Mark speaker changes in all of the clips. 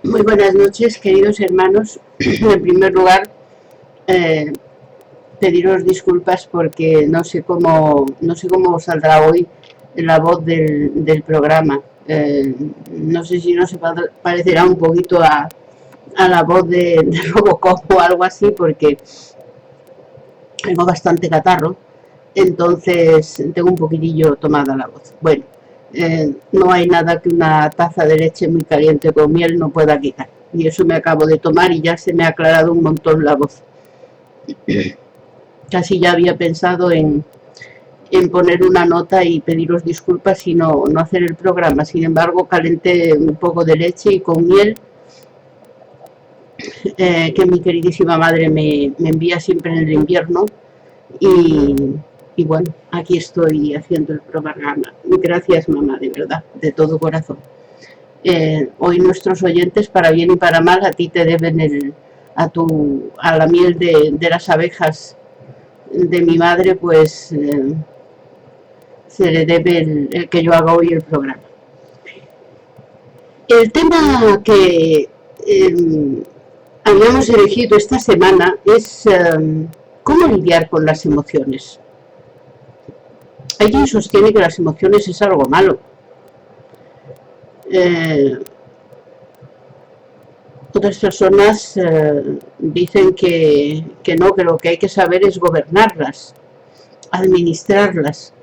Speaker 1: Muy buenas noches, queridos hermanos. En primer lugar, pediros disculpas porque no sé cómo saldrá hoy la voz del programa. No sé si no se parecerá un poquito a la voz de Robocop o algo así, porque tengo bastante catarro, entonces tengo un poquitillo tomada la voz. Bueno, no hay nada que una taza de leche muy caliente con miel no pueda quitar, y eso me acabo de tomar y ya se me ha aclarado un montón la voz. Casi ya había pensado en poner una nota y pediros disculpas y no hacer el programa. Sin embargo, calenté un poco de leche y con miel, que mi queridísima madre me envía siempre en el invierno, y bueno, aquí estoy haciendo el programa. Gracias, mamá, de verdad, de todo corazón. Hoy nuestros oyentes, para bien y para mal, a ti te deben a la miel de las abejas de mi madre, pues se le debe el que yo haga hoy el programa. El tema que habíamos elegido esta semana es cómo lidiar con las emociones. Hay quien sostiene que las emociones es algo malo. Otras personas dicen que no, que lo que hay que saber es gobernarlas, administrarlas.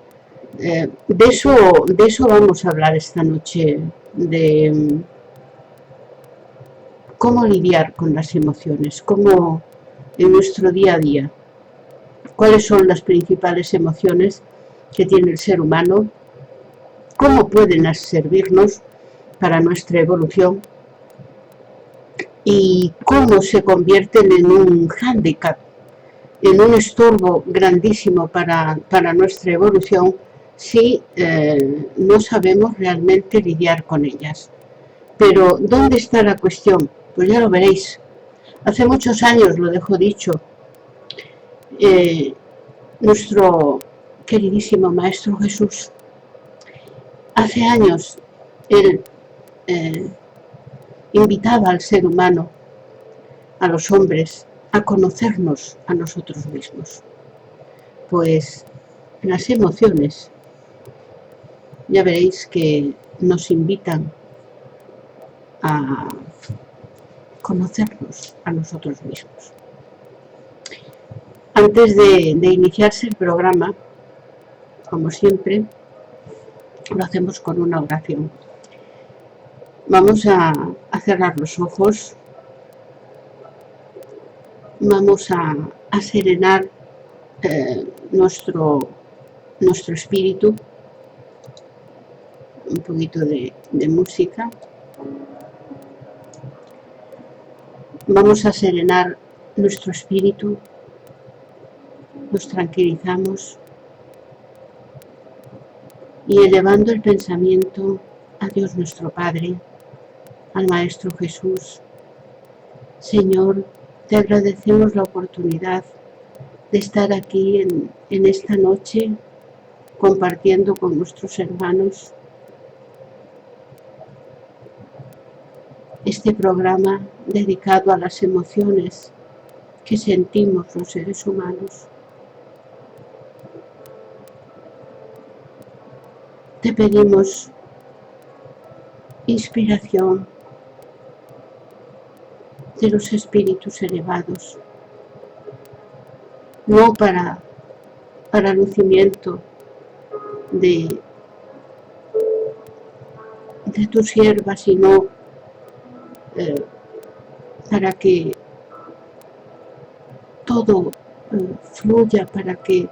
Speaker 1: De eso vamos a hablar esta noche, de cómo lidiar con las emociones, cómo en nuestro día a día, cuáles son las principales emociones que tiene el ser humano, cómo pueden servirnos para nuestra evolución y cómo se convierten en un hándicap, en un estorbo grandísimo para nuestra evolución si no sabemos realmente lidiar con ellas. Pero ¿dónde está la cuestión? Pues ya lo veréis. Hace muchos años, lo dejo dicho, nuestro queridísimo Maestro Jesús, hace años, él invitaba al ser humano, a los hombres, a conocernos a nosotros mismos. Pues las emociones, ya veréis que nos invitan a conocernos a nosotros mismos. Antes de iniciarse el programa, como siempre, lo hacemos con una oración. Vamos a cerrar los ojos, vamos a serenar nuestro espíritu, un poquito de música. Vamos a serenar nuestro espíritu, nos tranquilizamos y elevando el pensamiento a Dios nuestro Padre, al Maestro Jesús. Señor, te agradecemos la oportunidad de estar aquí en esta noche compartiendo con nuestros hermanos este programa dedicado a las emociones que sentimos los seres humanos. Te pedimos inspiración de los espíritus elevados, no para lucimiento de tu sierva, sino para que todo fluya, para que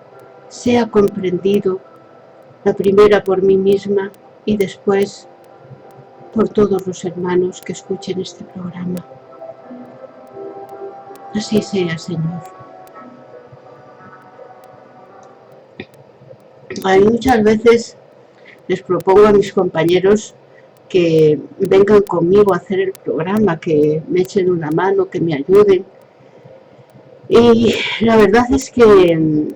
Speaker 1: sea comprendido, la primera por mí misma y después por todos los hermanos que escuchen este programa. Así sea, Señor. Muchas veces les propongo a mis compañeros que vengan conmigo a hacer el programa, que me echen una mano, que me ayuden. Y la verdad es que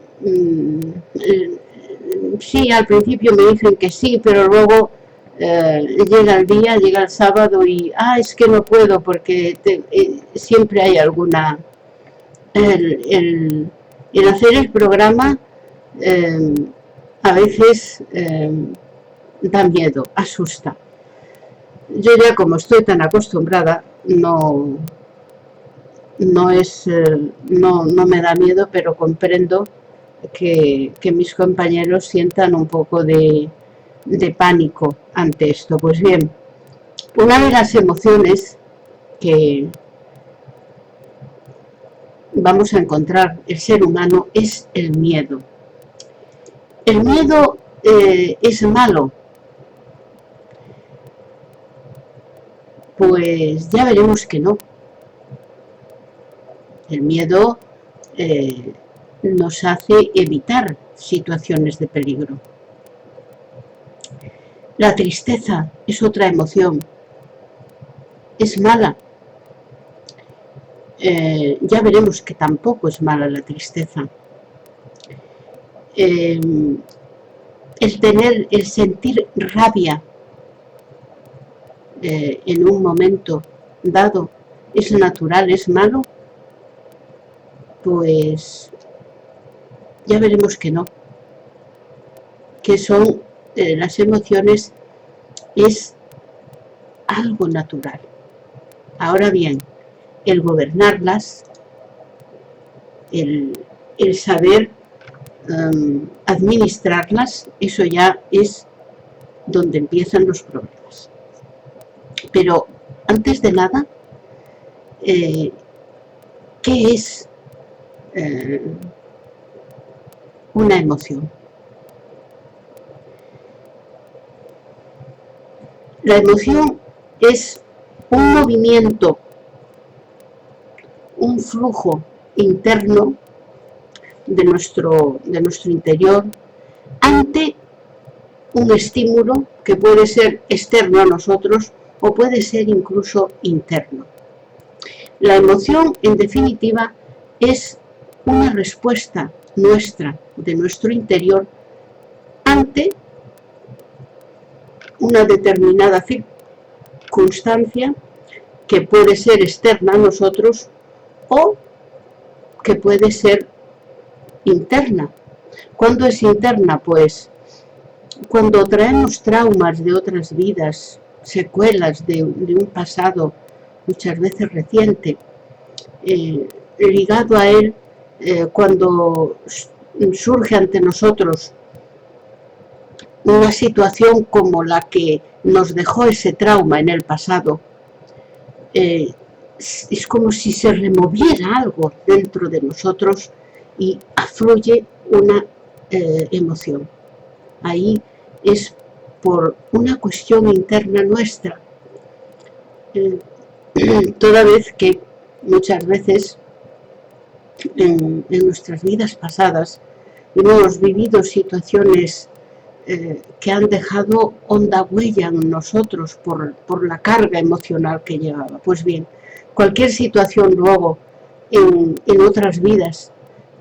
Speaker 1: sí, al principio me dicen que sí, pero luego llega el día, llega el sábado y es que no puedo porque siempre hay alguna... El hacer el programa a veces da miedo, asusta. Yo ya como estoy tan acostumbrada, no me da miedo, pero comprendo que mis compañeros sientan un poco de pánico ante esto. Pues bien, una de las emociones que vamos a encontrar el ser humano es el miedo. El miedo es malo. Pues ya veremos que no. El miedo nos hace evitar situaciones de peligro. La tristeza es otra emoción. Es mala. Ya veremos que tampoco es mala la tristeza. El sentir rabia en un momento dado es natural, es malo, pues ya veremos que no, que son las emociones, es algo natural. Ahora bien, el gobernarlas, el saber administrarlas, eso ya es donde empiezan los problemas. Pero antes de nada, ¿qué es una emoción? La emoción es un movimiento, un flujo interno de nuestro interior ante un estímulo que puede ser externo a nosotros o puede ser incluso interno. La emoción, en definitiva, es una respuesta nuestra, de nuestro interior, ante una determinada circunstancia que puede ser externa a nosotros o que puede ser interna. ¿Cuándo es interna? Pues cuando traemos traumas de otras vidas, secuelas de un pasado muchas veces reciente, ligado a él, cuando surge ante nosotros una situación como la que nos dejó ese trauma en el pasado, es como si se removiera algo dentro de nosotros y afluye una emoción. Ahí es por una cuestión interna nuestra, toda vez que muchas veces en nuestras vidas pasadas hemos vivido situaciones que han dejado honda huella en nosotros por la carga emocional que llevaba. Pues bien, cualquier situación luego en otras vidas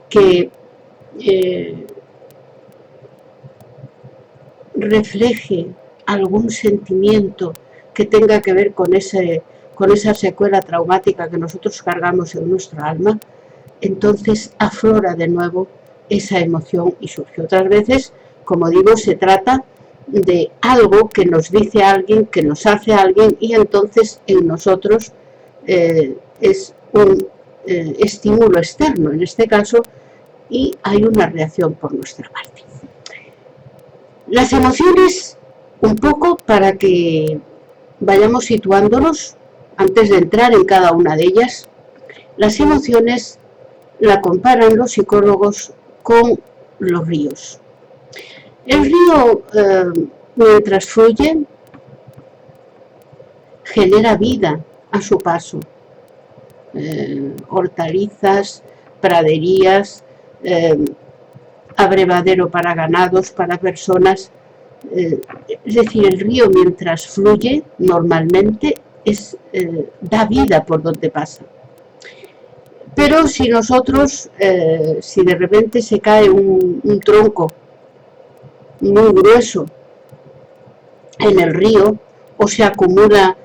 Speaker 1: que refleje algún sentimiento que tenga que ver con esa secuela traumática que nosotros cargamos en nuestra alma, entonces aflora de nuevo esa emoción y surge. Otras veces, como digo, se trata de algo que nos dice alguien, que nos hace alguien, y entonces en nosotros es un estímulo externo, en este caso, y hay una reacción por nuestra parte. Las emociones, un poco para que vayamos situándonos antes de entrar en cada una de ellas, las emociones la comparan los psicólogos con los ríos. El río, mientras fluye, genera vida a su paso. Hortalizas, praderías, abrevadero para ganados, para personas. Es decir, el río mientras fluye normalmente da vida por donde pasa. Pero si nosotros, si de repente se cae un tronco muy grueso en el río o se acumula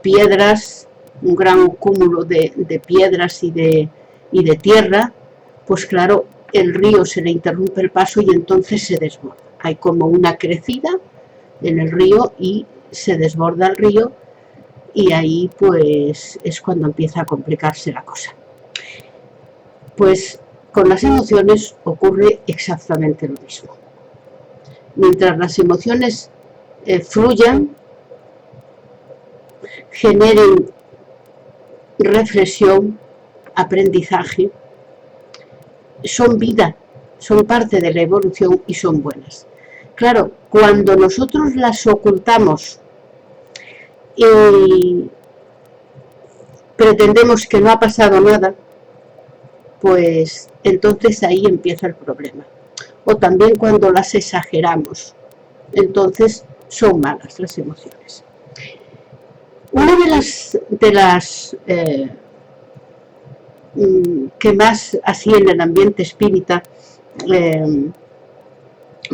Speaker 1: piedras, un gran cúmulo de piedras y de tierra, pues claro, el río se le interrumpe el paso y entonces se desborda. Hay como una crecida en el río y se desborda el río, y ahí pues es cuando empieza a complicarse la cosa. Pues con las emociones ocurre exactamente lo mismo. Mientras las emociones fluyan, generen reflexión, aprendizaje, son vida, son parte de la evolución y son buenas. Claro, cuando nosotros las ocultamos y pretendemos que no ha pasado nada, pues entonces ahí empieza el problema. O también cuando las exageramos, entonces son malas las emociones. Una de las que más así en el ambiente espírita,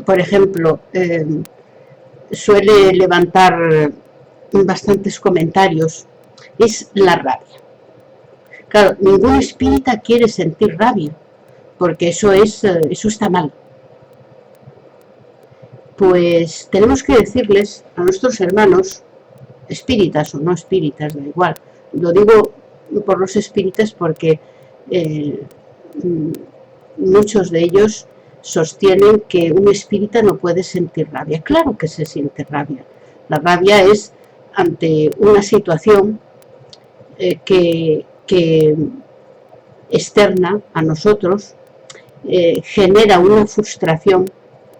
Speaker 1: por ejemplo, suele levantar bastantes comentarios, es la rabia. Claro, ningún espírita quiere sentir rabia, porque eso está mal. Pues tenemos que decirles a nuestros hermanos, espíritas o no espíritas, da igual, lo digo por los espíritas porque muchos de ellos sostienen que un espírita no puede sentir rabia. Claro que se siente rabia. La rabia es ante una situación que externa a nosotros genera una frustración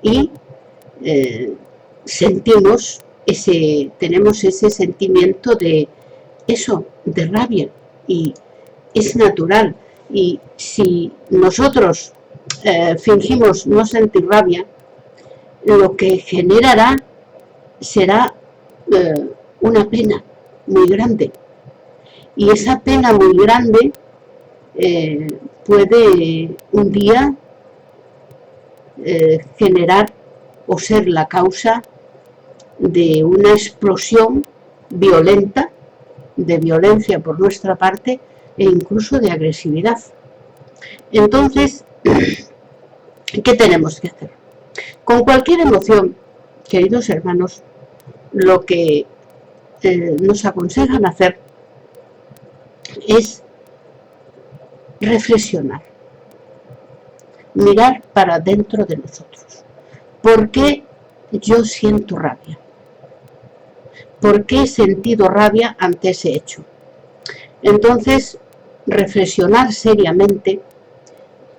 Speaker 1: y tenemos ese sentimiento de rabia, y es natural. Y si nosotros fingimos no sentir rabia, lo que generará será una pena muy grande, y esa pena muy grande puede un día generar o ser la causa de una explosión violenta, de violencia por nuestra parte e incluso de agresividad. Entonces, ¿qué tenemos que hacer? Con cualquier emoción, queridos hermanos, lo que nos aconsejan hacer es reflexionar, mirar para dentro de nosotros. ¿Por qué yo siento rabia? ¿Por qué he sentido rabia ante ese hecho? Entonces, reflexionar seriamente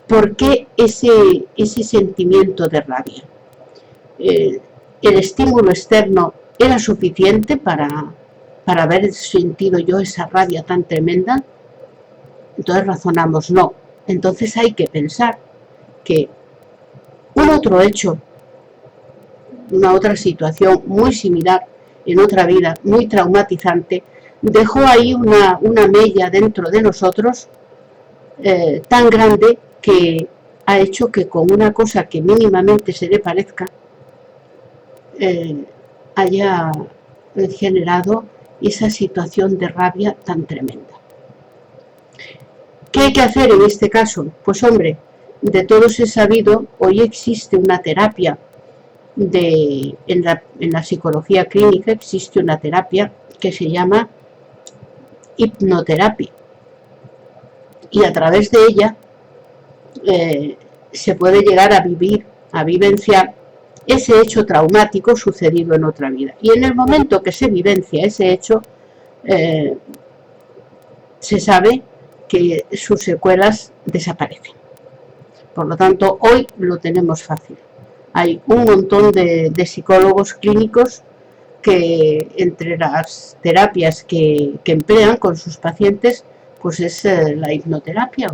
Speaker 1: por qué ese sentimiento de rabia. El estímulo externo era suficiente para haber sentido yo esa rabia tan tremenda. Entonces razonamos, no. Entonces hay que pensar que un otro hecho, una otra situación muy similar en otra vida, muy traumatizante, dejó ahí una mella dentro de nosotros tan grande que ha hecho que con una cosa que mínimamente se le parezca haya generado esa situación de rabia tan tremenda. ¿Qué hay que hacer en este caso? Pues hombre, de todos he sabido, hoy existe una terapia en la psicología clínica, existe una terapia que se llama hipnoterapia, y a través de ella se puede llegar a vivenciar ese hecho traumático sucedido en otra vida. Y en el momento que se vivencia ese hecho, se sabe que sus secuelas desaparecen. Por lo tanto, hoy lo tenemos fácil. Hay un montón de psicólogos clínicos que entre las terapias que emplean con sus pacientes, pues es la hipnoterapia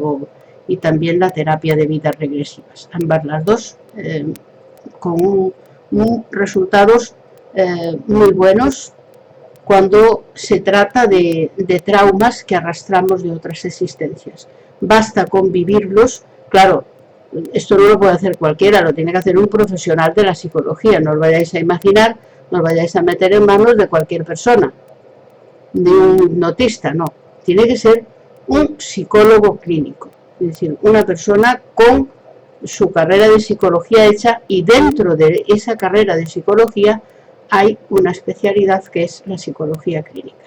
Speaker 1: y también la terapia de vidas regresivas. Ambas las dos con resultados muy buenos cuando se trata de traumas que arrastramos de otras existencias. Basta con vivirlos. Claro, esto no lo puede hacer cualquiera, lo tiene que hacer un profesional de la psicología. No os vayáis a imaginar, no os vayáis a meter en manos de cualquier persona, de un hipnotista, no. Tiene que ser un psicólogo clínico, es decir, una persona con su carrera de psicología hecha, y dentro de esa carrera de psicología hay una especialidad que es la psicología clínica.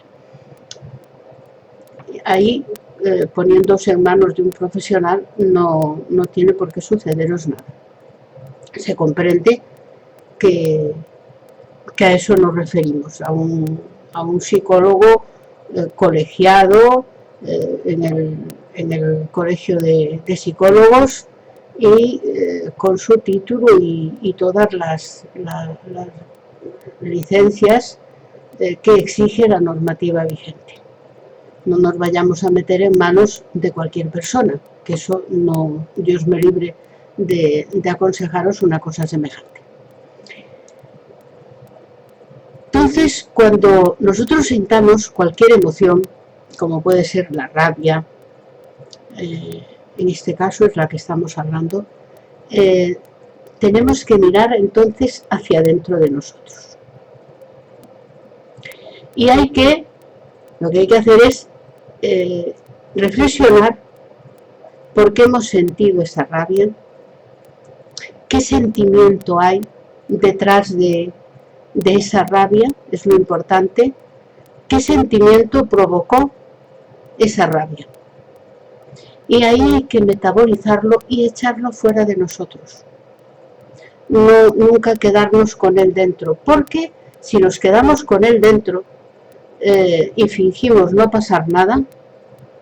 Speaker 1: Ahí, poniéndose en manos de un profesional, no tiene por qué sucederos nada. Se comprende que a eso nos referimos, a un psicólogo colegiado en el colegio de psicólogos y con su título y todas las licencias que exige la normativa vigente. No nos vayamos a meter en manos de cualquier persona, que eso no, Dios me libre de aconsejaros una cosa semejante. Entonces, cuando nosotros sintamos cualquier emoción, como puede ser la rabia, en este caso es la que estamos hablando, tenemos que mirar entonces hacia adentro de nosotros. Y lo que hay que hacer es reflexionar por qué hemos sentido esa rabia, qué sentimiento hay detrás de esa rabia, es lo importante, qué sentimiento provocó esa rabia. Y ahí hay que metabolizarlo y echarlo fuera de nosotros. Nunca quedarnos con él dentro, porque si nos quedamos con él dentro y fingimos no pasar nada,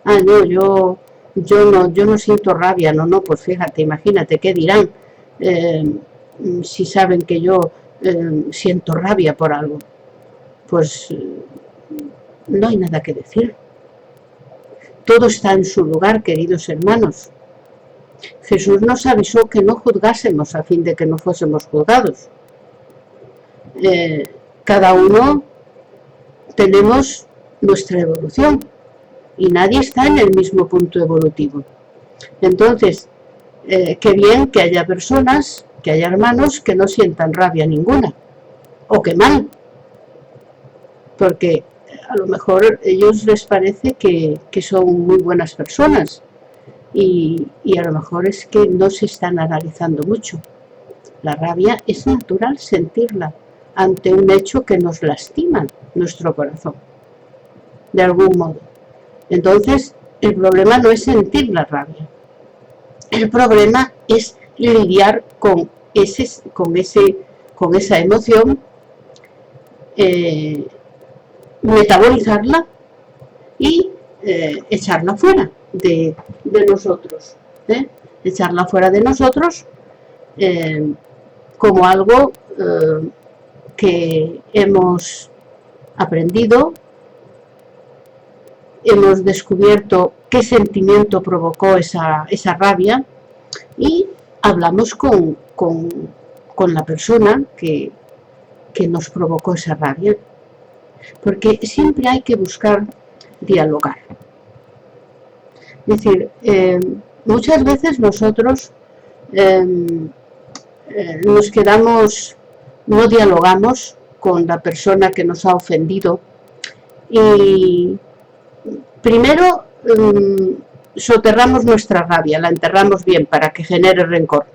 Speaker 1: no, yo no siento rabia, no, pues fíjate, imagínate qué dirán si saben que yo siento rabia por algo. Pues no hay nada que decir. Todo está en su lugar, queridos hermanos. Jesús nos avisó que no juzgásemos a fin de que no fuésemos juzgados. Cada uno tenemos nuestra evolución y nadie está en el mismo punto evolutivo. Entonces, qué bien que haya personas, que haya hermanos que no sientan rabia ninguna, o que mal, porque a lo mejor a ellos les parece que son muy buenas personas y a lo mejor es que no se están analizando mucho. La rabia es natural sentirla ante un hecho que nos lastima nuestro corazón, de algún modo. Entonces, el problema no es sentir la rabia. El problema es lidiar con esa emoción, metabolizarla y echarla fuera de nosotros. Echarla fuera de nosotros como algo que hemos aprendido, hemos descubierto qué sentimiento provocó esa rabia y hablamos con la persona que nos provocó esa rabia. porque siempre hay que buscar dialogar. Es decir, muchas veces nosotros nos quedamos, no dialogamos con la persona que nos ha ofendido y primero soterramos nuestra rabia, la enterramos bien para que genere rencor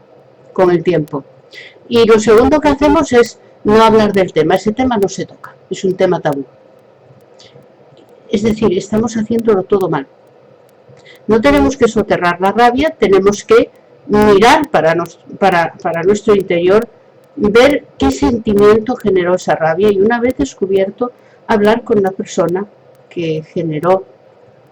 Speaker 1: con el tiempo. Y lo segundo que hacemos es no hablar del tema, ese tema no se toca, es un tema tabú. Es decir, estamos haciéndolo todo mal. No tenemos que soterrar la rabia, tenemos que mirar para nuestro interior, ver qué sentimiento generó esa rabia y una vez descubierto, hablar con la persona que generó,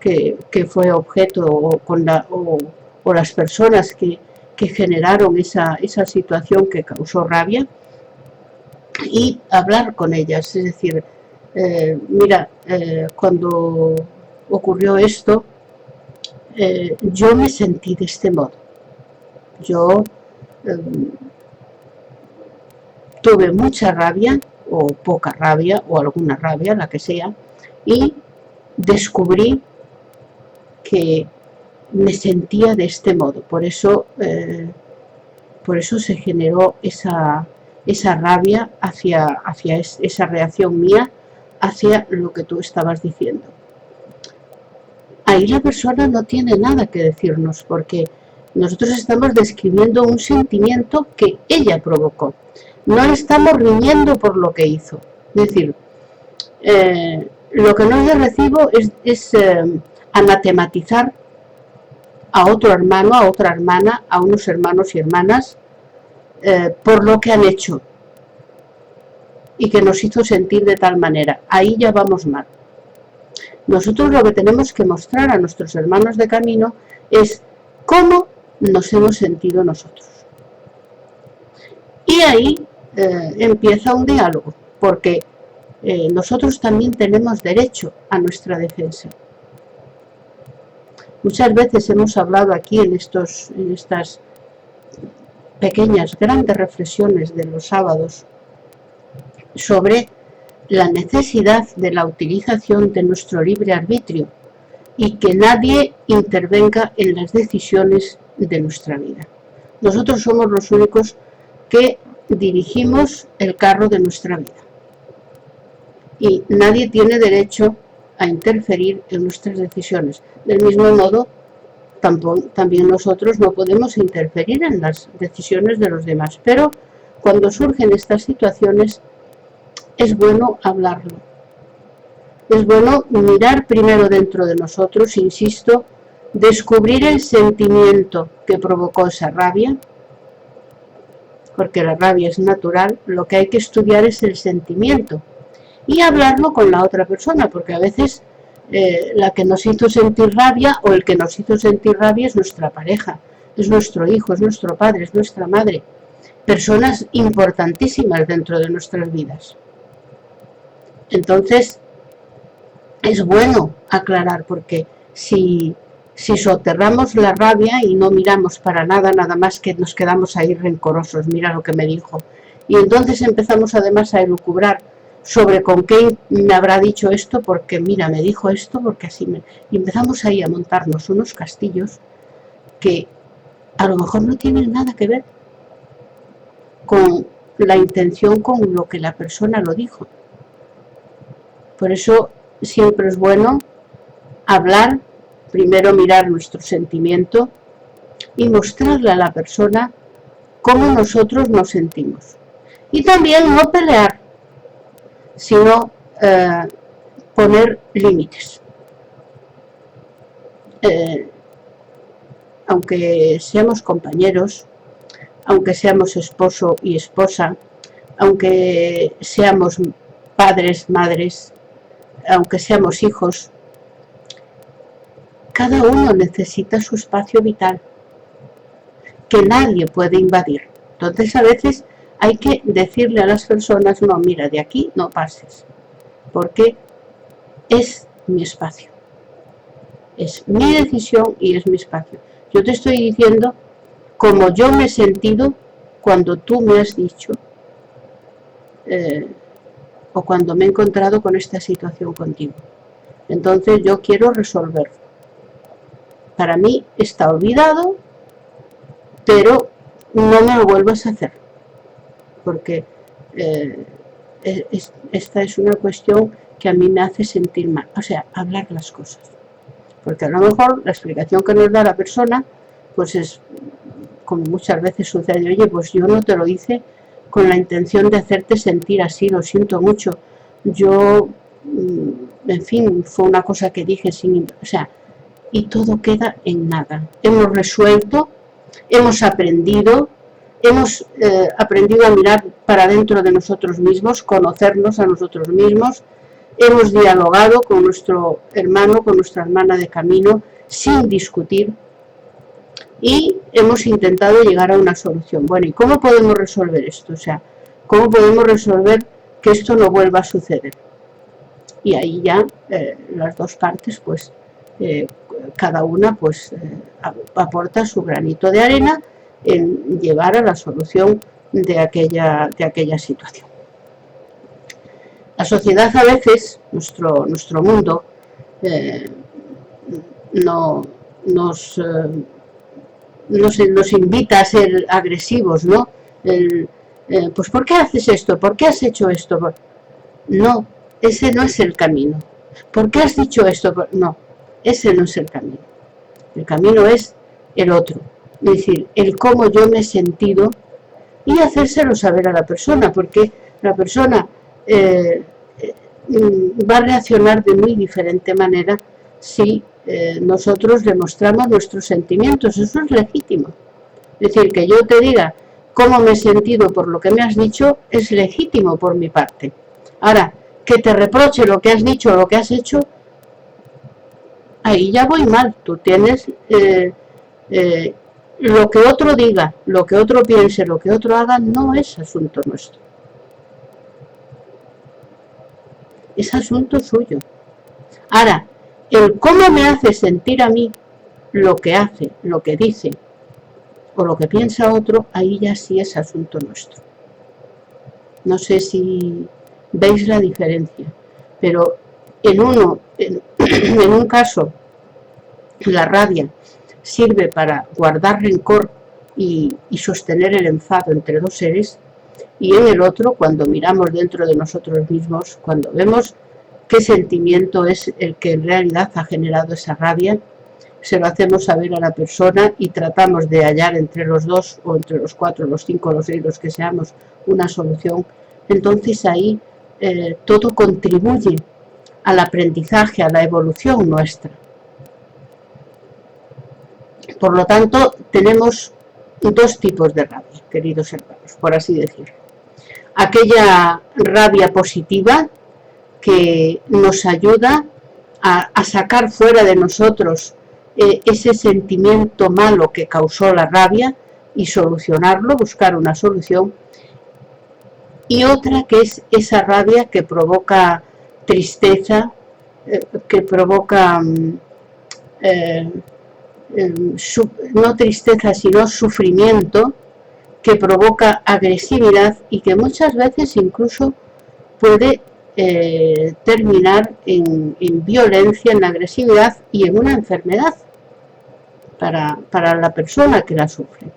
Speaker 1: que fue objeto o las personas que generaron esa situación que causó rabia y hablar con ellas. Es decir, mira, cuando ocurrió esto, yo me sentí de este modo. Yo tuve mucha rabia o poca rabia o alguna rabia, la que sea, y descubrí que me sentía de este modo. Por eso se generó esa rabia hacia esa reacción mía hacia lo que tú estabas diciendo. Ahí la persona no tiene nada que decirnos porque nosotros estamos describiendo un sentimiento que ella provocó. No estamos riñendo por lo que hizo. Es decir, lo que no es de recibo es anatematizar a otro hermano, a otra hermana, a unos hermanos y hermanas por lo que han hecho y que nos hizo sentir de tal manera. Ahí ya vamos mal. Nosotros lo que tenemos que mostrar a nuestros hermanos de camino es cómo nos hemos sentido nosotros. Y ahí empieza un diálogo, porque nosotros también tenemos derecho a nuestra defensa. Muchas veces hemos hablado aquí en estas pequeñas, grandes reflexiones de los sábados sobre la necesidad de la utilización de nuestro libre arbitrio y que nadie intervenga en las decisiones de nuestra vida. Nosotros somos los únicos que dirigimos el carro de nuestra vida y nadie tiene derecho a interferir en nuestras decisiones. Del mismo modo, también nosotros no podemos interferir en las decisiones de los demás, pero cuando surgen estas situaciones es bueno hablarlo. Es bueno mirar primero dentro de nosotros, insisto, descubrir el sentimiento que provocó esa rabia, porque la rabia es natural, lo que hay que estudiar es el sentimiento y hablarlo con la otra persona, porque a veces la que nos hizo sentir rabia o el que nos hizo sentir rabia es nuestra pareja, es nuestro hijo, es nuestro padre, es nuestra madre, personas importantísimas dentro de nuestras vidas. Entonces, es bueno aclarar, porque si soterramos la rabia y no miramos para nada más que nos quedamos ahí rencorosos, mira lo que me dijo, y entonces empezamos además a elucubrar sobre con qué me habrá dicho esto, porque mira, me dijo esto, porque así y empezamos ahí a montarnos unos castillos que a lo mejor no tienen nada que ver con la intención con lo que la persona lo dijo. Por eso siempre es bueno hablar, primero mirar nuestro sentimiento y mostrarle a la persona cómo nosotros nos sentimos. Y también no pelear, sino poner límites. Aunque seamos compañeros, aunque seamos esposo y esposa, aunque seamos padres, madres, aunque seamos hijos, cada uno necesita su espacio vital, que nadie puede invadir. Entonces a veces hay que decirle a las personas, no, mira, de aquí no pases, porque es mi espacio, es mi decisión y es mi espacio. Yo te estoy diciendo cómo yo me he sentido cuando tú me has dicho o cuando me he encontrado con esta situación contigo. Entonces yo quiero resolverlo. Para mí está olvidado, pero no me lo vuelvas a hacer, porque esta es una cuestión que a mí me hace sentir mal. O sea, hablar las cosas. Porque a lo mejor la explicación que nos da la persona, pues es, como muchas veces sucede, oye, pues yo no te lo hice con la intención de hacerte sentir así, lo siento mucho. Yo, en fin, fue una cosa que dije sin... O sea, y todo queda en nada. Hemos resuelto, hemos aprendido a mirar para dentro de nosotros mismos, conocernos a nosotros mismos, hemos dialogado con nuestro hermano, con nuestra hermana de camino, sin discutir, y hemos intentado llegar a una solución. Bueno, ¿y cómo podemos resolver esto? O sea, ¿cómo podemos resolver que esto no vuelva a suceder? Y ahí ya las dos partes, pues, cada una pues aporta su granito de arena en llevar a la solución de aquella situación. La sociedad a veces, nuestro mundo, nos invita a ser agresivos, ¿no? Pues ¿por qué haces esto? ¿Por qué has hecho esto? No, ese no es el camino. ¿Por qué has dicho esto? No, ese no es el camino. El camino es el otro. Es decir, el cómo yo me he sentido y hacérselo saber a la persona, porque la persona va a reaccionar de muy diferente manera si nosotros demostramos nuestros sentimientos. Eso es legítimo. Es decir, que yo te diga cómo me he sentido por lo que me has dicho es legítimo por mi parte. Ahora, que te reproche lo que has dicho o lo que has hecho, ahí ya voy mal. Tú tienes lo que otro diga, lo que otro piense, lo que otro haga, no es asunto nuestro. Es asunto suyo. Ahora, el cómo me hace sentir a mí lo que hace, lo que dice o lo que piensa otro, ahí ya sí es asunto nuestro. No sé si veis la diferencia, pero en un caso la rabia sirve para guardar rencor y sostener el enfado entre dos seres, y en el otro, cuando miramos dentro de nosotros mismos, cuando vemos qué sentimiento es el que en realidad ha generado esa rabia, se lo hacemos saber a la persona y tratamos de hallar entre los dos, o entre los cuatro, los cinco, los seis, los que seamos, una solución. Entonces ahí todo contribuye al aprendizaje, a la evolución nuestra. Por lo tanto, tenemos dos tipos de rabia, queridos hermanos, por así decirlo. Aquella rabia positiva que nos ayuda a sacar fuera de nosotros ese sentimiento malo que causó la rabia y solucionarlo, buscar una solución. Y otra que es esa rabia que provoca tristeza, que provoca no tristeza sino sufrimiento, que provoca agresividad y que muchas veces incluso puede terminar en violencia, en agresividad y en una enfermedad para la persona que la sufre.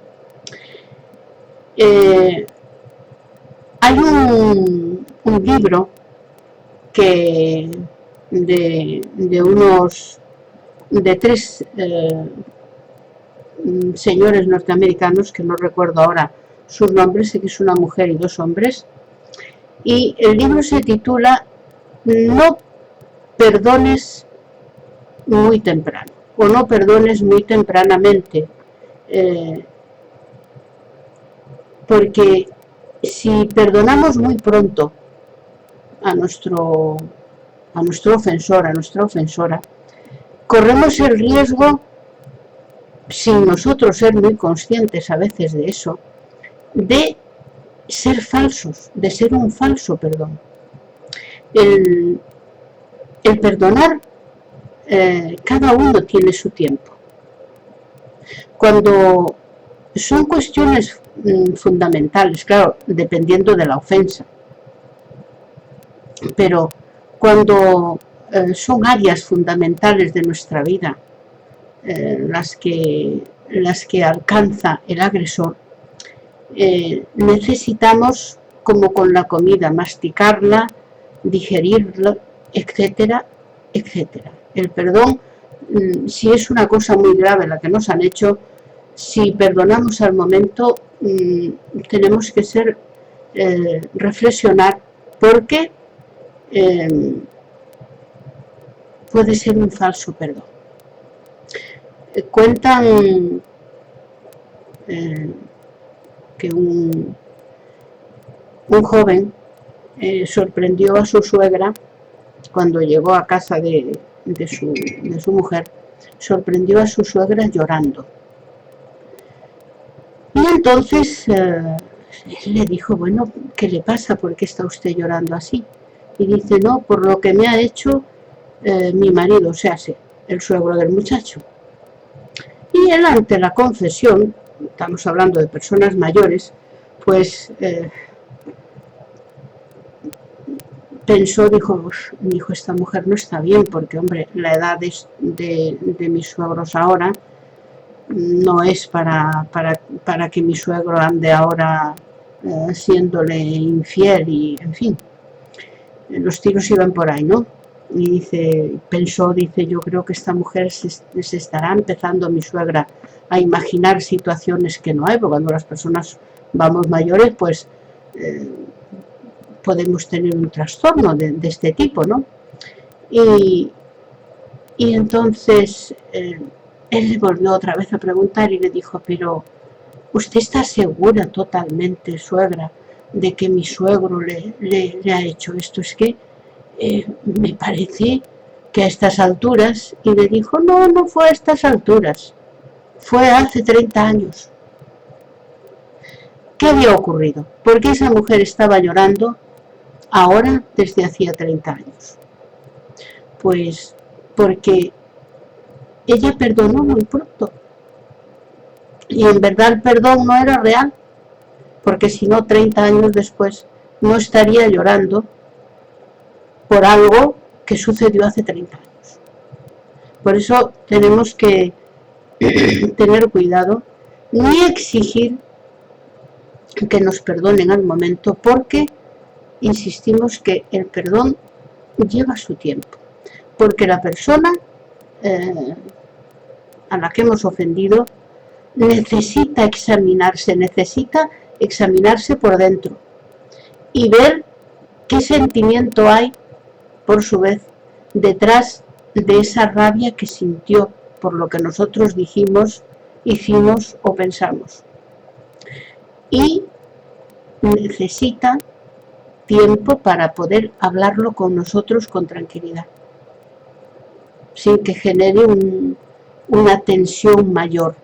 Speaker 1: Hay un libro que de tres señores norteamericanos, que no recuerdo ahora sus nombres, sé que es una mujer y dos hombres, y el libro se titula No perdones muy temprano, o no perdones muy tempranamente, porque si perdonamos muy pronto a nuestro ofensor, a nuestra ofensora, corremos el riesgo, sin nosotros ser muy conscientes a veces de eso, de ser falsos, de ser un falso perdón. El perdonar, cada uno tiene su tiempo. Cuando son cuestiones fundamentales, claro, dependiendo de la ofensa. pero cuando son áreas fundamentales de nuestra vida las que alcanza el agresor, necesitamos, como con la comida, masticarla, digerirla, etcétera, etcétera. El perdón, si es una cosa muy grave la que nos han hecho, si perdonamos al momento, tenemos que reflexionar, porque puede ser un falso perdón. Cuentan que un joven sorprendió a su suegra cuando llegó a casa de su mujer, sorprendió a su suegra llorando. Y entonces él le dijo, bueno, ¿qué le pasa? ¿Por qué está usted llorando así? Y dice, no, por lo que me ha hecho mi marido, o sea, el suegro del muchacho. Y él, ante la confesión, estamos hablando de personas mayores, pues pensó, dijo, esta mujer no está bien, porque, hombre, la edad de mis suegros ahora no es para que mi suegro ande ahora siéndole infiel y, en fin, los tiros iban por ahí, ¿no? Y pensó, yo creo que esta mujer se estará empezando, mi suegra, a imaginar situaciones que no hay, porque cuando las personas vamos mayores, pues podemos tener un trastorno de este tipo, ¿no? Y entonces él le volvió otra vez a preguntar y le dijo, pero ¿usted está segura totalmente, suegra, de que mi suegro le ha hecho esto? Es que me parece que a estas alturas, y le dijo, no fue a estas alturas, fue hace 30 años. ¿Qué había ocurrido? ¿Por qué esa mujer estaba llorando ahora desde hacía 30 años? Pues porque ella perdonó muy pronto. Y en verdad el perdón no era real, porque si no, 30 años después no estaría llorando por algo que sucedió hace 30 años. Por eso tenemos que tener cuidado, ni exigir que nos perdonen al momento, porque insistimos que el perdón lleva su tiempo, porque la persona a la que hemos ofendido necesita examinarse por dentro y ver qué sentimiento hay, por su vez, detrás de esa rabia que sintió por lo que nosotros dijimos, hicimos o pensamos. Y necesita tiempo para poder hablarlo con nosotros con tranquilidad, sin que genere una tensión mayor,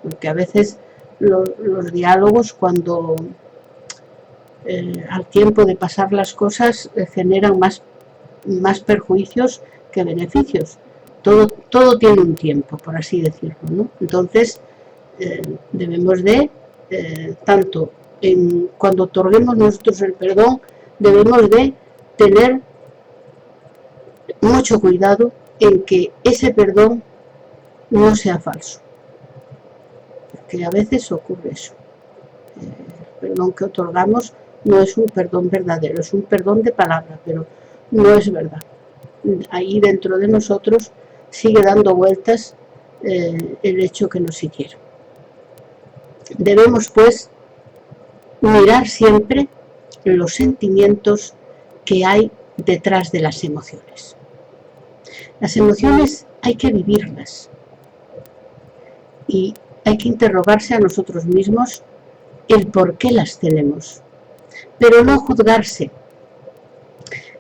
Speaker 1: porque a veces los diálogos, cuando al tiempo de pasar las cosas, generan más perjuicios que beneficios. Todo tiene un tiempo, por así decirlo, ¿no? Entonces debemos de tanto cuando otorguemos nosotros el perdón, debemos de tener mucho cuidado en que ese perdón no sea falso, porque a veces ocurre eso. El perdón que otorgamos no es un perdón verdadero, es un perdón de palabra, pero no es verdad. Ahí dentro de nosotros sigue dando vueltas el hecho que nos hicieron. Debemos, pues, mirar siempre los sentimientos que hay detrás de las emociones. Las emociones hay que vivirlas y hay que interrogarse a nosotros mismos el por qué las tenemos, pero no juzgarse.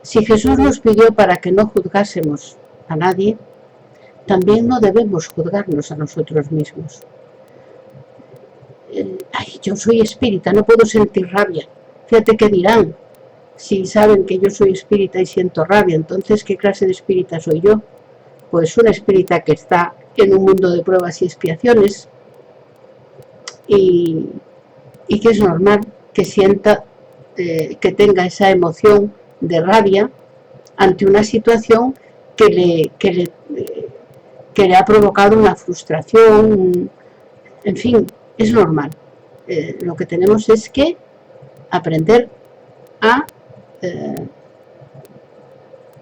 Speaker 1: Si Jesús nos pidió para que no juzgásemos a nadie, también no debemos juzgarnos a nosotros mismos. Yo soy espírita, no puedo sentir rabia. Fíjate qué dirán si saben que yo soy espírita y siento rabia. Entonces, ¿qué clase de espírita soy yo? Pues una espírita que está en un mundo de pruebas y expiaciones y que es normal que sienta, que tenga esa emoción de rabia ante una situación que le ha provocado una frustración, en fin, es normal. Lo que tenemos es que aprender a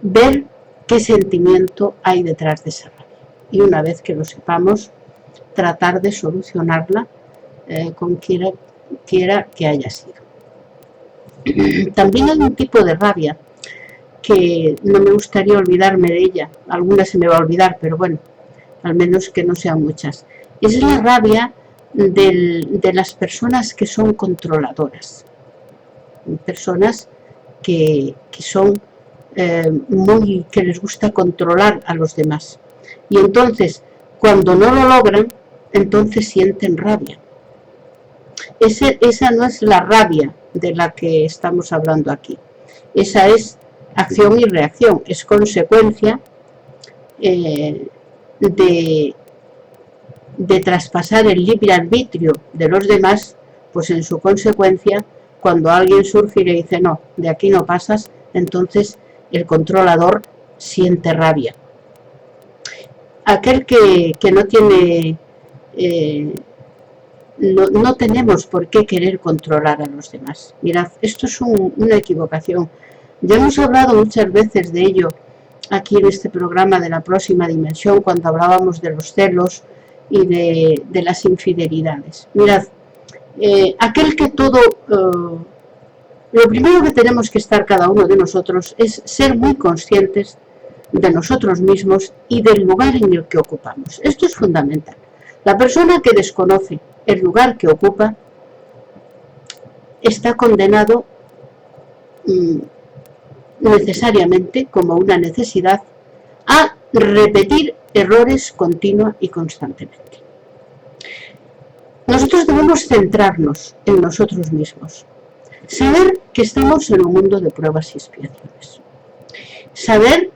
Speaker 1: ver qué sentimiento hay detrás de esa rabia. Y una vez que lo sepamos, tratar de solucionarla con quiera que haya sido. También hay un tipo de rabia que no me gustaría olvidarme de ella. Algunas se me va a olvidar, pero bueno, al menos que no sean muchas. Es la rabia de las personas que son controladoras. Personas que son que les gusta controlar a los demás. Y entonces, cuando no lo logran, entonces sienten rabia. Esa no es la rabia de la que estamos hablando aquí. Esa es acción y reacción, es consecuencia de traspasar el libre arbitrio de los demás, pues en su consecuencia, cuando alguien surge y le dice no, de aquí no pasas, entonces el controlador siente rabia. Aquel que no tiene, no tenemos por qué querer controlar a los demás. Mirad, esto es una equivocación. Ya hemos hablado muchas veces de ello aquí en este programa de la próxima dimensión, cuando hablábamos de los celos y de las infidelidades. Mirad, aquel que todo... lo primero que tenemos que estar cada uno de nosotros es ser muy conscientes de nosotros mismos y del lugar en el que ocupamos. Esto es fundamental. La persona que desconoce el lugar que ocupa está condenado necesariamente, como una necesidad, a repetir errores continua y constantemente. Nosotros debemos centrarnos en nosotros mismos. Saber que estamos en un mundo de pruebas y expiaciones. Saber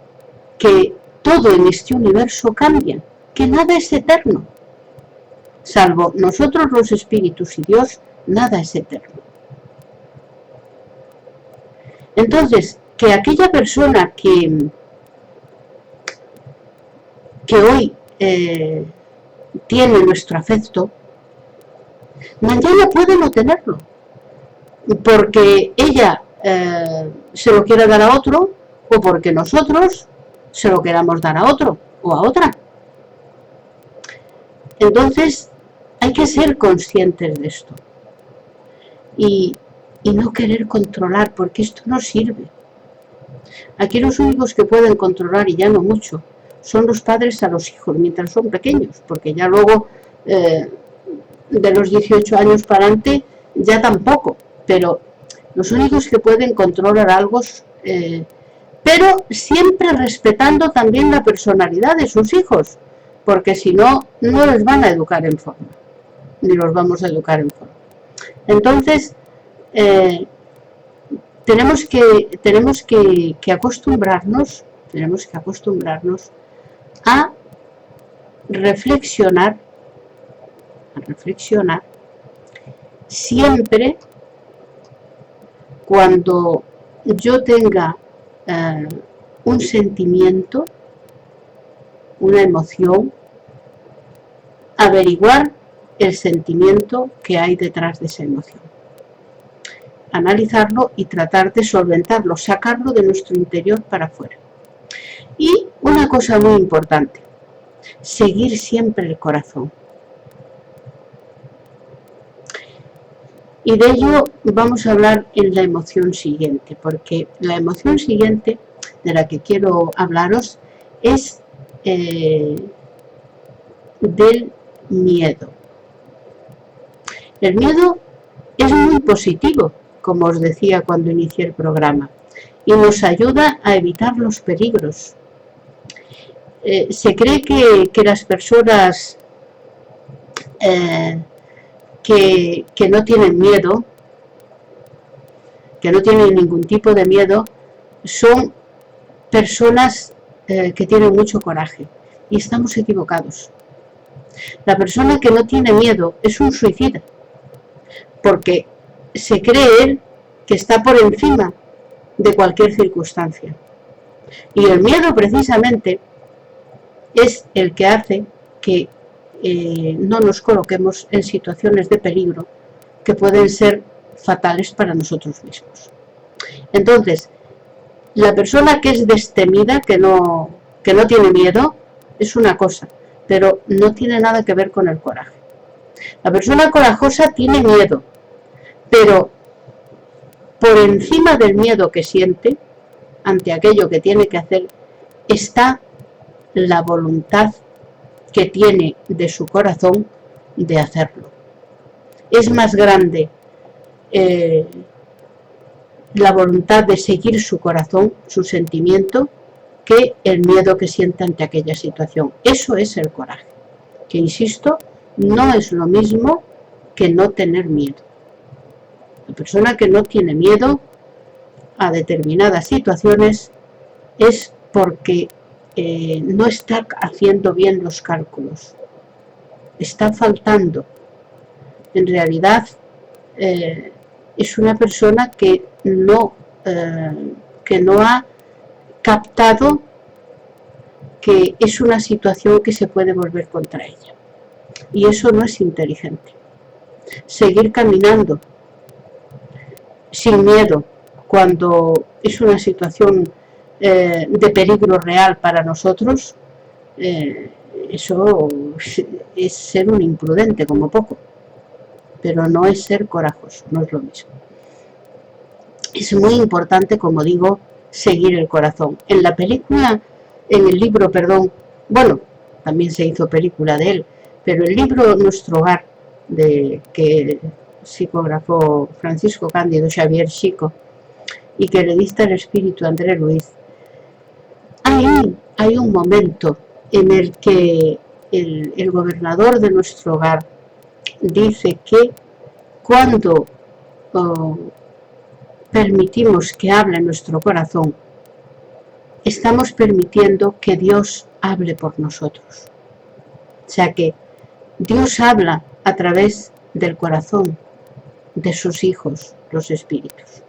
Speaker 1: que todo en este universo cambia, que nada es eterno. Salvo nosotros los espíritus y Dios, nada es eterno. Entonces, que aquella persona que hoy tiene nuestro afecto, mañana puede no tenerlo. Porque ella se lo quiere dar a otro, o porque nosotros se lo queramos dar a otro o a otra. Entonces hay que ser conscientes de esto y no querer controlar, porque esto no sirve. Aquí los únicos que pueden controlar, y ya no mucho, son los padres a los hijos mientras son pequeños, porque ya luego de los 18 años para adelante ya tampoco. Pero los únicos que pueden controlar algo, pero siempre respetando también la personalidad de sus hijos, porque si no, no les van a educar en forma, ni los vamos a educar en forma. Entonces, tenemos que acostumbrarnos a reflexionar siempre cuando yo tenga un sentimiento, una emoción, averiguar el sentimiento que hay detrás de esa emoción. Analizarlo y tratar de solventarlo, sacarlo de nuestro interior para afuera. Y una cosa muy importante, seguir siempre el corazón. Y de ello vamos a hablar en la emoción siguiente, porque la emoción siguiente de la que quiero hablaros es del miedo. El miedo es muy positivo, como os decía cuando inicié el programa, y nos ayuda a evitar los peligros. Se cree que las personas que no tienen miedo, que no tienen ningún tipo de miedo, son personas que tienen mucho coraje, y estamos equivocados. La persona que no tiene miedo es un suicida, porque se cree él que está por encima de cualquier circunstancia. Y el miedo precisamente es el que hace que no nos coloquemos en situaciones de peligro que pueden ser fatales para nosotros mismos. Entonces, la persona que es destemida, que no tiene miedo, es una cosa, pero no tiene nada que ver con el coraje. La persona corajosa tiene miedo, pero por encima del miedo que siente ante aquello que tiene que hacer está la voluntad que tiene de su corazón de hacerlo. Es más grande la voluntad de seguir su corazón, su sentimiento, que el miedo que siente ante aquella situación. Eso es el coraje, que insisto, no es lo mismo que no tener miedo. La persona que no tiene miedo a determinadas situaciones es porque no está haciendo bien los cálculos, está faltando. En realidad es una persona que no ha captado que es una situación que se puede volver contra ella. Y eso no es inteligente. Seguir caminando sin miedo cuando es una situación de peligro real para nosotros, eso es ser un imprudente como poco, pero no es ser corajoso, no es lo mismo. Es muy importante, como digo, seguir el corazón. En el libro, bueno, también se hizo película de él, pero el libro Nuestro Hogar, que psicógrafo Francisco Cándido Xavier Chico y que le dicta el espíritu André Luiz, hay un momento en el que el gobernador de Nuestro Hogar dice que cuando permitimos que hable nuestro corazón, estamos permitiendo que Dios hable por nosotros. O sea que Dios habla a través del corazón de sus hijos, los espíritus.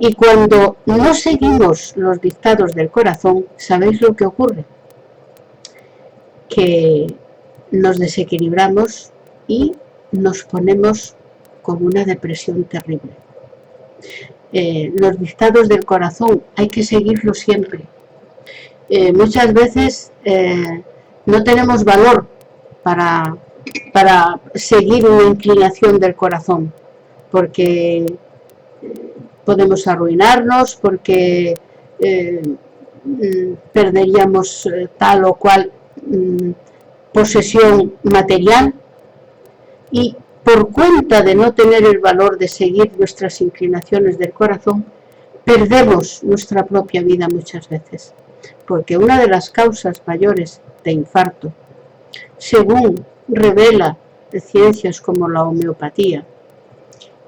Speaker 1: Y cuando no seguimos los dictados del corazón, ¿sabéis lo que ocurre? Que nos desequilibramos y nos ponemos con una depresión terrible. Los dictados del corazón hay que seguirlos siempre. Muchas veces no tenemos valor para seguir una inclinación del corazón, porque podemos arruinarnos, porque perderíamos tal o cual posesión material, y por cuenta de no tener el valor de seguir nuestras inclinaciones del corazón, perdemos nuestra propia vida muchas veces, porque una de las causas mayores de infarto, según revela ciencias como la homeopatía,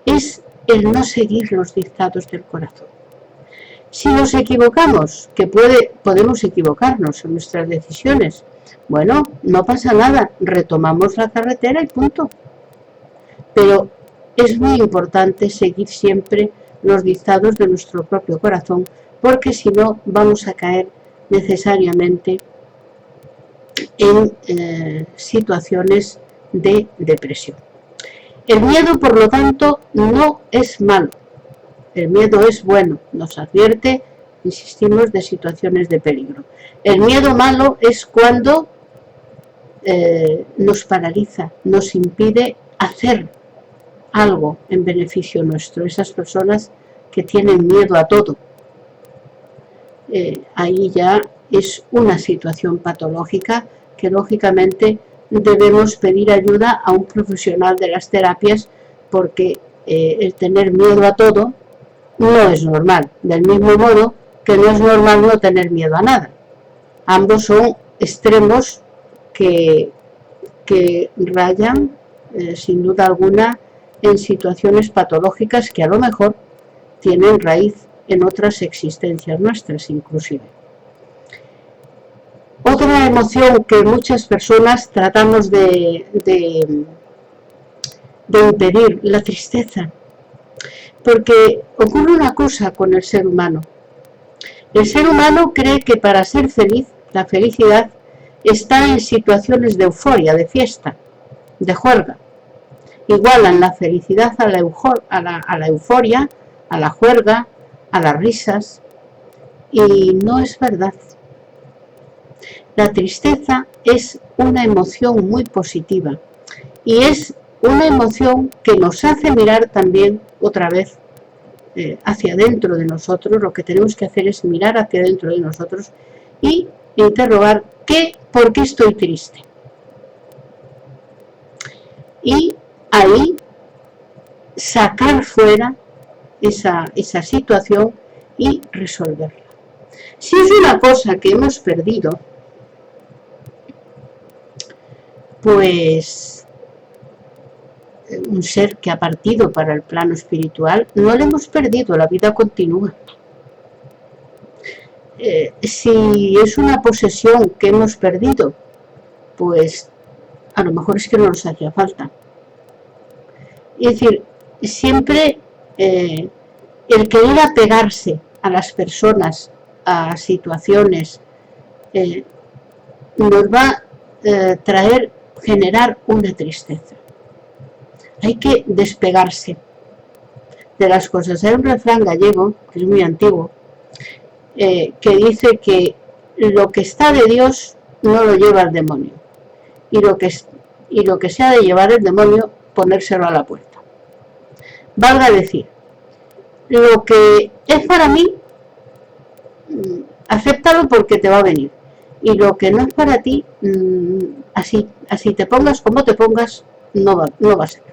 Speaker 1: es el no seguir los dictados del corazón. Si nos equivocamos, que podemos equivocarnos en nuestras decisiones, bueno, no pasa nada, retomamos la carretera y punto. Pero es muy importante seguir siempre los dictados de nuestro propio corazón, porque si no vamos a caer necesariamente en situaciones de depresión. El miedo, por lo tanto, no es malo. El miedo es bueno, nos advierte, insistimos, de situaciones de peligro. El miedo malo es cuando nos paraliza, nos impide hacer algo en beneficio nuestro. Esas personas que tienen miedo a todo, ahí ya es una situación patológica que lógicamente debemos pedir ayuda a un profesional de las terapias, porque el tener miedo a todo no es normal, del mismo modo que no es normal no tener miedo a nada. Ambos son extremos que rayan sin duda alguna en situaciones patológicas que a lo mejor tienen raíz en otras existencias nuestras inclusive. Otra emoción que muchas personas tratamos de impedir, la tristeza. Porque ocurre una cosa con el ser humano. El ser humano cree que para ser feliz, la felicidad está en situaciones de euforia, de fiesta, de juerga. Igualan la felicidad a la euforia, a la juerga, a las risas, y no es verdad. La tristeza es una emoción muy positiva y es una emoción que nos hace mirar también otra vez hacia dentro de nosotros. Lo que tenemos que hacer es mirar hacia dentro de nosotros y interrogar ¿por qué estoy triste? Y ahí sacar fuera esa situación y resolverla. Si es una cosa que hemos perdido, pues un ser que ha partido para el plano espiritual, no lo hemos perdido, la vida continúa. Si es una posesión que hemos perdido, pues a lo mejor es que no nos hacía falta. Es decir, siempre el querer apegarse a las personas, a situaciones, nos va a generar una tristeza. Hay que despegarse de las cosas. Hay un refrán gallego, que es muy antiguo, que dice que lo que está de Dios no lo lleva el demonio, y lo que se ha de llevar el demonio, ponérselo a la puerta. Valga decir, lo que es para mí, acéptalo porque te va a venir, y lo que no es para ti, así te pongas como te pongas, no va a ser.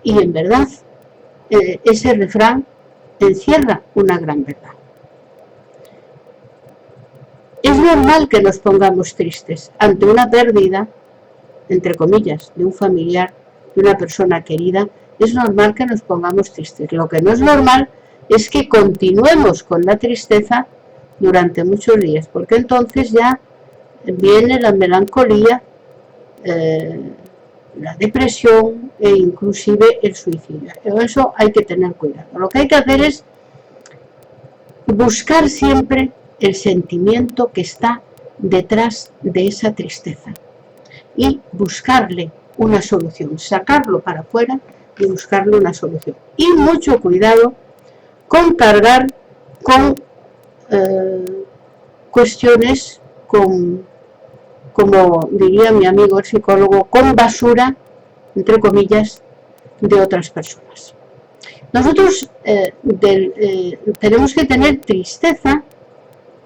Speaker 1: Y en verdad, ese refrán encierra una gran verdad. Es normal que nos pongamos tristes ante una pérdida, entre comillas, de un familiar, de una persona querida. Es normal que nos pongamos tristes. Lo que no es normal es que continuemos con la tristeza durante muchos días, porque entonces ya viene la melancolía, la depresión e inclusive el suicidio. Eso hay que tener cuidado. Lo que hay que hacer es buscar siempre el sentimiento que está detrás de esa tristeza y buscarle una solución, sacarlo para afuera y buscarle una solución. Y mucho cuidado con cargar con cuestiones, como diría mi amigo el psicólogo, con basura, entre comillas, de otras personas. Nosotros tenemos que tener tristeza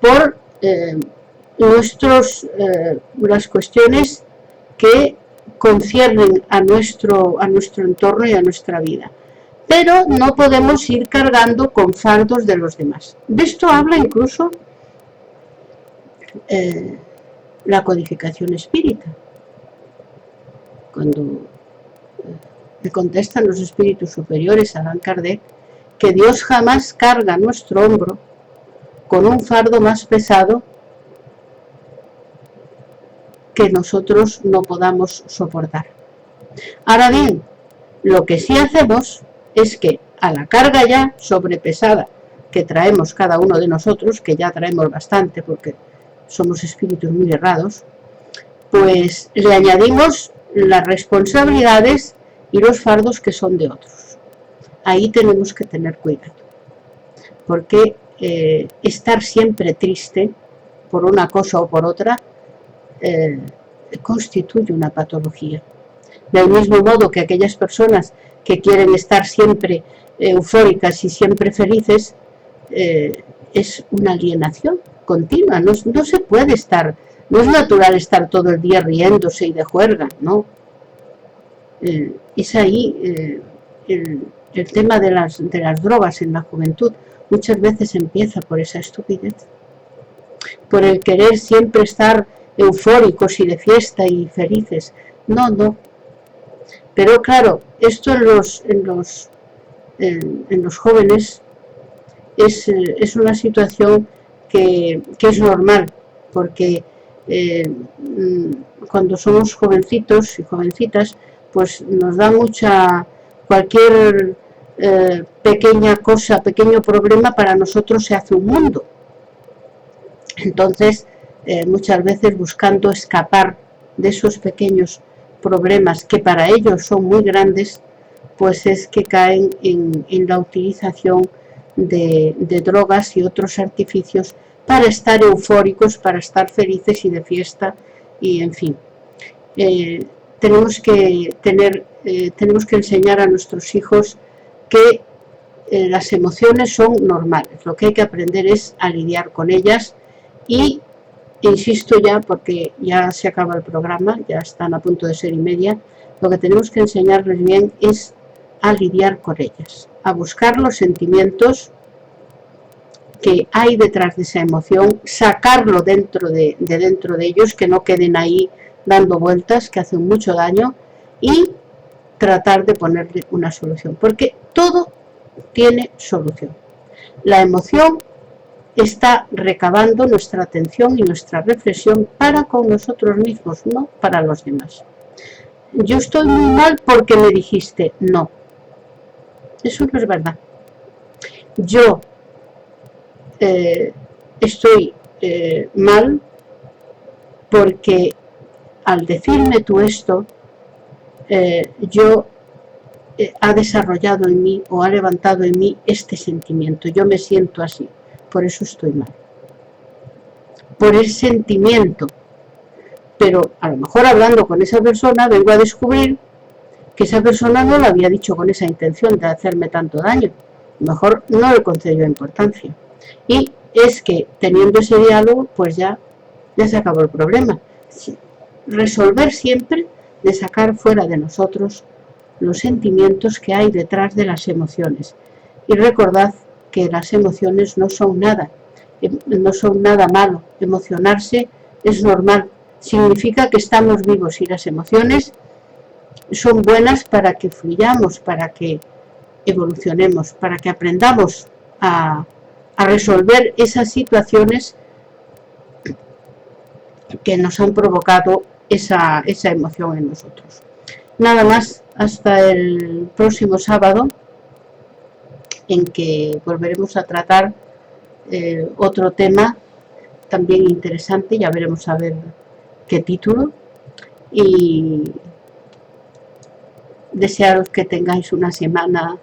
Speaker 1: por las cuestiones que conciernen a nuestro entorno y a nuestra vida. Pero no podemos ir cargando con fardos de los demás. De esto habla incluso la codificación espírita. Cuando le contestan los espíritus superiores a Allan Kardec, que Dios jamás carga nuestro hombro con un fardo más pesado que nosotros no podamos soportar. Ahora bien, lo que sí hacemos es que a la carga ya sobrepesada que traemos cada uno de nosotros, que ya traemos bastante porque somos espíritus muy errados, pues le añadimos las responsabilidades y los fardos que son de otros. Ahí tenemos que tener cuidado, porque estar siempre triste por una cosa o por otra constituye una patología. Del mismo modo que aquellas personas que quieren estar siempre eufóricas y siempre felices, es una alienación continua. No se puede estar, no es natural estar todo el día riéndose y de juerga, ¿no? Es ahí el tema de las drogas en la juventud. Muchas veces empieza por esa estupidez, por el querer siempre estar eufóricos y de fiesta y felices. No. Pero claro, esto en los jóvenes es una situación que es normal, porque cuando somos jovencitos y jovencitas, pues nos da Cualquier pequeña cosa, pequeño problema para nosotros se hace un mundo. Entonces, muchas veces buscando escapar de esos pequeños problemas que para ellos son muy grandes, pues es que caen en la utilización de drogas y otros artificios para estar eufóricos, para estar felices y de fiesta, y en fin. Tenemos que enseñar a nuestros hijos que las emociones son normales, lo que hay que aprender es a lidiar con ellas y, insisto ya, porque ya se acaba el programa, ya están a punto de ser 1:30, lo que tenemos que enseñarles bien es a lidiar con ellas, a buscar los sentimientos que hay detrás de esa emoción, sacarlo dentro de ellos, que no queden ahí dando vueltas, que hacen mucho daño, y tratar de ponerle una solución, porque todo tiene solución. La emoción está recabando nuestra atención y nuestra reflexión para con nosotros mismos, no para los demás. Yo estoy muy mal porque me dijiste, no, eso no es verdad. Yo estoy mal porque al decirme tú esto, yo ha desarrollado en mí o ha levantado en mí este sentimiento. Yo me siento así, por eso estoy mal. Por el sentimiento. Pero a lo mejor hablando con esa persona vengo a descubrir que esa persona no lo había dicho con esa intención de hacerme tanto daño. A lo mejor no le concedió importancia. Y es que teniendo ese diálogo, pues ya se acabó el problema. Resolver siempre de sacar fuera de nosotros los sentimientos que hay detrás de las emociones. Y recordad que las emociones no son nada malo. Emocionarse es normal, significa que estamos vivos y las emociones son buenas para que fluyamos, para que evolucionemos, para que aprendamos a resolver esas situaciones que nos han provocado esa emoción en nosotros. Nada más, hasta el próximo sábado, en que volveremos a tratar otro tema también interesante, ya veremos a ver qué título, y desearos que tengáis una semana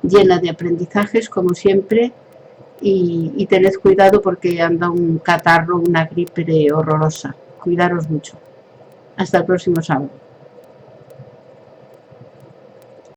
Speaker 1: llena de aprendizajes, como siempre, y tened cuidado porque anda un catarro, una gripe horrorosa. Cuidaros mucho. Hasta el próximo sábado.